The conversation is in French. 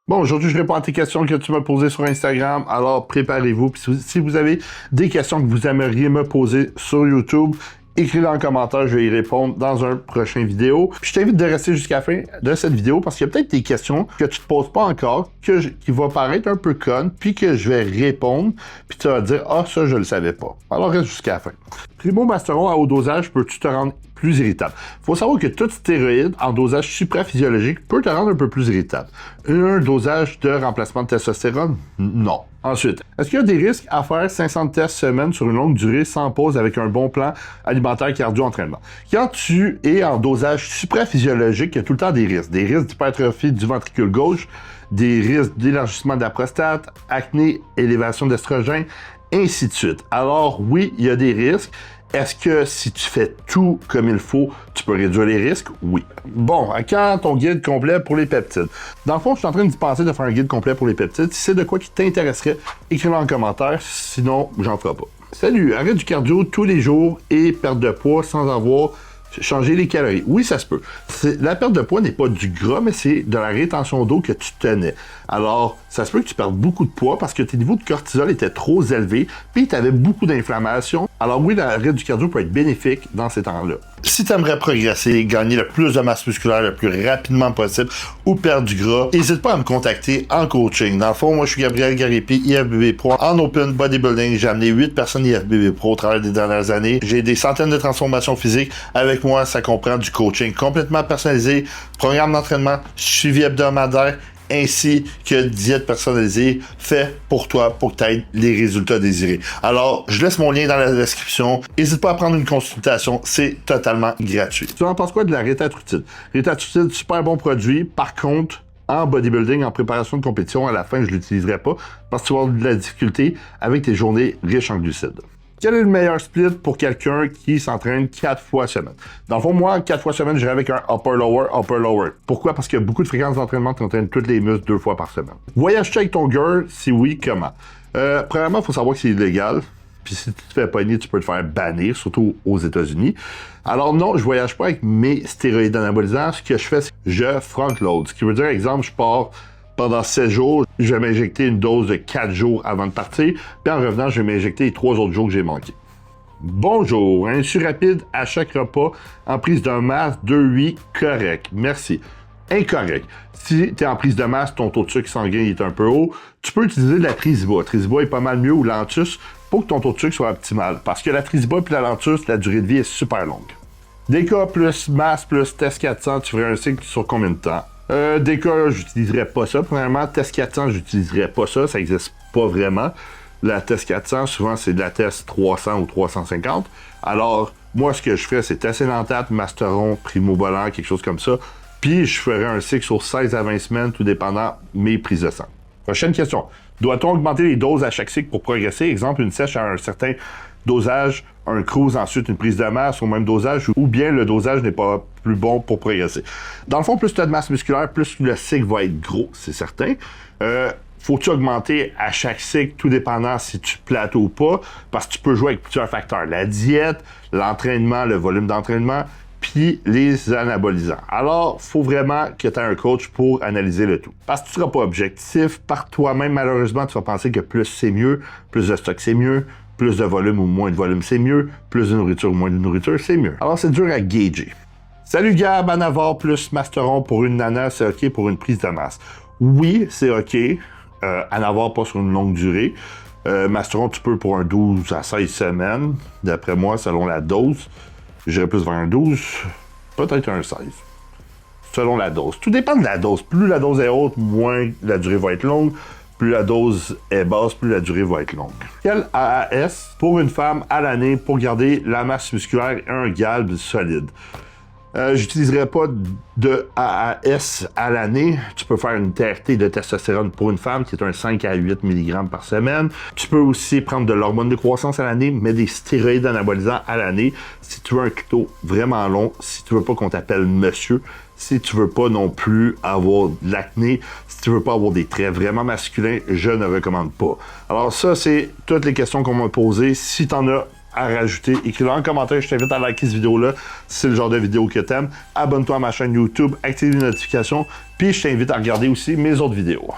Bon, aujourd'hui, je réponds à tes questions que tu m'as posées sur Instagram, alors préparez-vous. Puis si vous avez des questions que vous aimeriez me poser sur YouTube, écris-les en commentaire, je vais y répondre dans un prochain vidéo. Puis je t'invite de rester jusqu'à la fin de cette vidéo parce qu'il y a peut-être des questions que tu te poses pas encore, qui vont paraître un peu connes, puis que je vais répondre, puis tu vas dire « Ah, ça, je le savais pas ». Alors reste jusqu'à la fin. Primo Masteron à haut dosage, peux-tu te rendre plus irritable? Il faut savoir que tout stéroïde en dosage supraphysiologique peut te rendre un peu plus irritable. Un dosage de remplacement de testostérone? Non. Ensuite, est-ce qu'il y a des risques à faire 500 tests semaine sur une longue durée sans pause avec un bon plan alimentaire cardio-entraînement? Quand tu es en dosage supraphysiologique, il y a tout le temps des risques. Des risques d'hypertrophie du ventricule gauche, des risques d'élargissement de la prostate, acné, élévation d'estrogène, ainsi de suite. Alors oui, il y a des risques. Est-ce que si tu fais tout comme il faut, tu peux réduire les risques? Oui. Bon, quand ton guide complet pour les peptides? Dans le fond, je suis en train de penser de faire un guide complet pour les peptides. Si c'est de quoi qui t'intéresserait, écris-le en commentaire, sinon, j'en ferai pas. Salut, arrête du cardio tous les jours et perte de poids sans avoir changé les calories. Oui, ça se peut. La perte de poids n'est pas du gras, mais c'est de la rétention d'eau que tu tenais. Alors, ça se peut que tu perdes beaucoup de poids parce que tes niveaux de cortisol étaient trop élevés, puis tu avais beaucoup d'inflammation. Alors oui, l'arrêt du cardio peut être bénéfique dans ces temps-là. Si tu aimerais progresser, gagner le plus de masse musculaire le plus rapidement possible ou perdre du gras, n'hésite pas à me contacter en coaching. Dans le fond, moi, je suis Gabriel Garipi, IFBB Pro. En Open Bodybuilding, j'ai amené 8 personnes IFBB Pro au travers des dernières années. J'ai des centaines de transformations physiques. Avec moi, ça comprend du coaching complètement personnalisé, programme d'entraînement, suivi hebdomadaire, ainsi que diète personnalisée fait pour toi pour que tu aies les résultats désirés. Alors, je laisse mon lien dans la description. N'hésite pas à prendre une consultation, c'est totalement gratuit. Tu en penses quoi de la rétatrutide? Rétatrutide, super bon produit. Par contre, en bodybuilding, en préparation de compétition, à la fin, je ne l'utiliserai pas parce que tu vas avoir de la difficulté avec tes journées riches en glucides. Quel est le meilleur split pour quelqu'un qui s'entraîne 4 fois semaine? Dans le fond, moi, 4 fois semaine, j'irai avec un upper-lower. Pourquoi? Parce qu'il y a beaucoup de fréquences d'entraînement qui entraînent tous les muscles 2 fois par semaine. Voyages-tu avec ton girl? Si oui, comment? Premièrement, il faut savoir que c'est illégal. Puis si tu te fais pogner, tu peux te faire bannir, surtout aux États-Unis. Alors non, je voyage pas avec mes stéroïdes anabolisants. Ce que je fais, c'est que je front-load. Ce qui veut dire, exemple, je pars pendant 7 jours, je vais m'injecter une dose de 4 jours avant de partir, puis en revenant, je vais m'injecter les 3 autres jours que j'ai manqués. Bonjour, un insu rapide à chaque repas en prise de masse 2,8, correct, merci. Incorrect. Si tu es en prise de masse, ton taux de sucre sanguin est un peu haut, tu peux utiliser de la Tresiba. Tresiba est pas mal mieux ou l'Antus pour que ton taux de sucre soit optimal. Parce que la Tresiba et la Lantus, la durée de vie est super longue. DK plus masse plus test 400, tu ferais un cycle sur combien de temps? DK, j'utiliserais pas ça. Premièrement, test 400, j'utiliserais pas ça. Ça n'existe pas vraiment. La test 400, souvent, c'est de la test 300 ou 350. Alors, moi, ce que je ferais, c'est test Elantate, Masteron, Primo Volant, quelque chose comme ça. Puis, je ferais un cycle sur 16 à 20 semaines, tout dépendant mes prises de sang. Prochaine question. Doit-on augmenter les doses à chaque cycle pour progresser? Exemple, une sèche à un certain dosage, un cruise, ensuite une prise de masse au même dosage, ou bien le dosage n'est pas plus bon pour progresser. Dans le fond, plus tu as de masse musculaire, plus le cycle va être gros, c'est certain. Faut-tu augmenter à chaque cycle, tout dépendant si tu plateaux ou pas, parce que tu peux jouer avec plusieurs facteurs. La diète, l'entraînement, le volume d'entraînement, puis les anabolisants. Alors, il faut vraiment que tu aies un coach pour analyser le tout. Parce que tu ne seras pas objectif par toi-même, malheureusement, tu vas penser que plus c'est mieux, plus de stock c'est mieux, plus de volume ou moins de volume, c'est mieux. Plus de nourriture ou moins de nourriture, c'est mieux. Alors, c'est dur à gager. Salut Gab, Anavar plus Masteron pour une nana, c'est OK pour une prise de masse. Oui, c'est OK. Anavar, pas sur une longue durée. Masteron, tu peux pour un 12 à 16 semaines. D'après moi, selon la dose. J'irais plus vers un 12, peut-être un 16. Selon la dose. Tout dépend de la dose. Plus la dose est haute, moins la durée va être longue. Plus la dose est basse, plus la durée va être longue. Quel AAS pour une femme à l'année pour garder la masse musculaire et un galbe solide? J'utiliserai pas de AAS à l'année. Tu peux faire une TRT de testostérone pour une femme qui est un 5 à 8 mg par semaine. Tu peux aussi prendre de l'hormone de croissance à l'année, mais des stéroïdes anabolisants à l'année. Si tu veux un tuto vraiment long, si tu veux pas qu'on t'appelle monsieur, si tu veux pas non plus avoir de l'acné, si tu veux pas avoir des traits vraiment masculins, je ne recommande pas. Alors ça, c'est toutes les questions qu'on m'a posées. Si tu en as à rajouter, écris-le en commentaire. Je t'invite à liker cette vidéo-là si c'est le genre de vidéo que t'aimes. Abonne-toi à ma chaîne YouTube, active les notifications, puis je t'invite à regarder aussi mes autres vidéos.